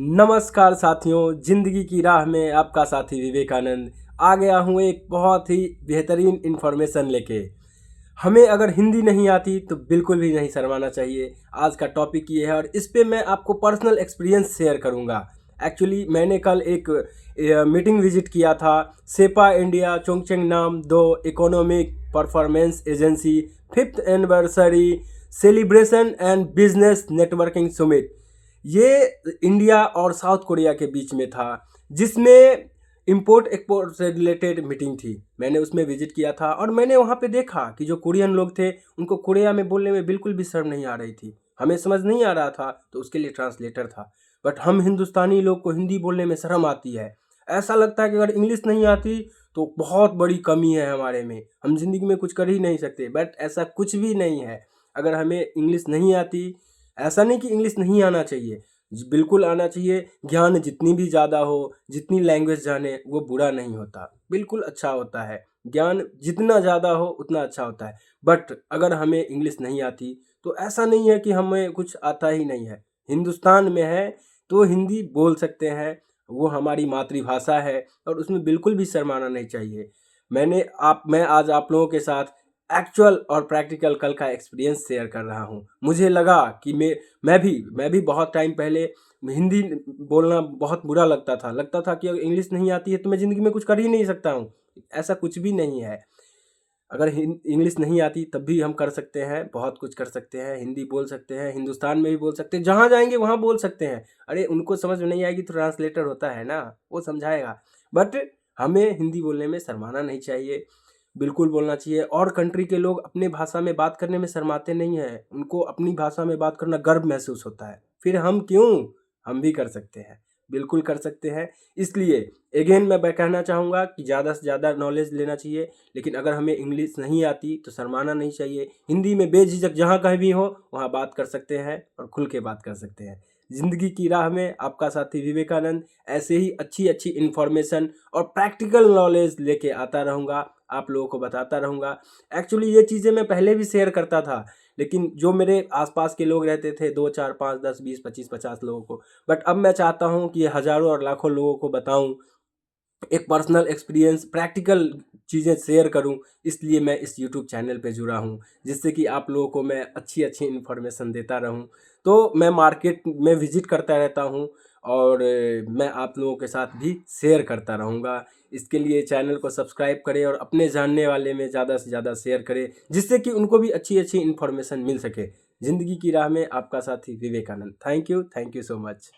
नमस्कार साथियों, ज़िंदगी की राह में आपका साथी विवेकानंद आ गया हूँ एक बहुत ही बेहतरीन इन्फॉर्मेशन लेके। हमें अगर हिंदी नहीं आती तो बिल्कुल भी नहीं शर्माना चाहिए। आज का टॉपिक ये है और इस पे मैं आपको पर्सनल एक्सपीरियंस शेयर करूँगा। एक्चुअली मैंने कल एक मीटिंग विजिट किया था। सेपा इंडिया चोंगचेंग नाम दो economic performance agency 5th anniversary celebration and business networking summit. ये इंडिया और साउथ कोरिया के बीच में था, जिसमें इंपोर्ट एक्सपोर्ट से रिलेटेड मीटिंग थी। मैंने उसमें विजिट किया था और मैंने वहाँ पे देखा कि जो कोरियन लोग थे उनको कोरिया में बोलने में बिल्कुल भी शर्म नहीं आ रही थी। हमें समझ नहीं आ रहा था तो उसके लिए ट्रांसलेटर था। बट हम हिंदुस्तानी लोग को हिंदी बोलने में शर्म आती है। ऐसा लगता है कि अगर इंग्लिश नहीं आती तो बहुत बड़ी कमी है हमारे में, हम जिंदगी में कुछ कर ही नहीं सकते। बट ऐसा कुछ भी नहीं है। अगर हमें इंग्लिश नहीं आती, ऐसा नहीं कि इंग्लिश नहीं आना चाहिए, बिल्कुल आना चाहिए। ज्ञान जितनी भी ज़्यादा हो, जितनी लैंग्वेज जाने वो बुरा नहीं होता, बिल्कुल अच्छा होता है। ज्ञान जितना ज़्यादा हो उतना अच्छा होता है। बट अगर हमें इंग्लिश नहीं आती तो ऐसा नहीं है कि हमें कुछ आता ही नहीं है। हिंदुस्तान में है तो हिंदी बोल सकते हैं, वो हमारी मातृभाषा है और उसमें बिल्कुल भी शर्माना नहीं चाहिए। मैं आज आप लोगों के साथ एक्चुअल और प्रैक्टिकल कल का एक्सपीरियंस शेयर कर रहा हूँ। मुझे लगा कि मैं भी बहुत टाइम पहले हिंदी बोलना बहुत बुरा लगता था कि अगर इंग्लिश नहीं आती है तो मैं ज़िंदगी में कुछ कर ही नहीं सकता हूँ। ऐसा कुछ भी नहीं है। अगर इंग्लिश नहीं आती तब भी हम कर सकते हैं, बहुत कुछ कर सकते हैं। हिंदी बोल सकते हैं, हिंदुस्तान में भी बोल सकते हैं, जहाँ जाएंगे वहाँ बोल सकते हैं। अरे उनको समझ में नहीं आएगी तो ट्रांसलेटर होता है ना, वो समझाएगा। बट हमें हिंदी बोलने में शर्माना नहीं चाहिए, बिल्कुल बोलना चाहिए। और कंट्री के लोग अपने भाषा में बात करने में शर्माते नहीं हैं, उनको अपनी भाषा में बात करना गर्व महसूस होता है। फिर हम क्यों, हम भी कर सकते हैं, बिल्कुल कर सकते हैं। इसलिए अगेन मैं कहना चाहूँगा कि ज़्यादा से ज़्यादा नॉलेज लेना चाहिए। लेकिन अगर हमें इंग्लिश नहीं आती तो शर्माना नहीं चाहिए। हिंदी में बेझिझक जहाँ कहीं भी हो वहाँ बात कर सकते हैं और खुल के बात कर सकते हैं। ज़िंदगी की राह में आपका साथी विवेकानंद ऐसे ही अच्छी अच्छी इन्फॉर्मेशन और प्रैक्टिकल नॉलेज लेके आता रहूँगा, आप लोगों को बताता रहूँगा। एक्चुअली ये चीज़ें मैं पहले भी शेयर करता था, लेकिन जो मेरे आसपास के लोग रहते थे 2 4 5 10 20 25 50 लोगों को। बट अब मैं चाहता हूँ कि ये हज़ारों और लाखों लोगों को बताऊँ, एक पर्सनल एक्सपीरियंस प्रैक्टिकल चीज़ें शेयर करूं। इसलिए मैं इस यूट्यूब चैनल पे जुड़ा हूं, जिससे कि आप लोगों को मैं अच्छी अच्छी इन्फॉर्मेशन देता रहूं। तो मैं मार्केट में विजिट करता रहता हूं और मैं आप लोगों के साथ भी शेयर करता रहूंगा। इसके लिए चैनल को सब्सक्राइब करें और अपने जानने वाले में ज़्यादा से ज़्यादा शेयर करें, जिससे कि उनको भी अच्छी अच्छी इन्फॉर्मेशन मिल सके। ज़िंदगी की राह में आपका साथी Vivekananda. Thank you so much.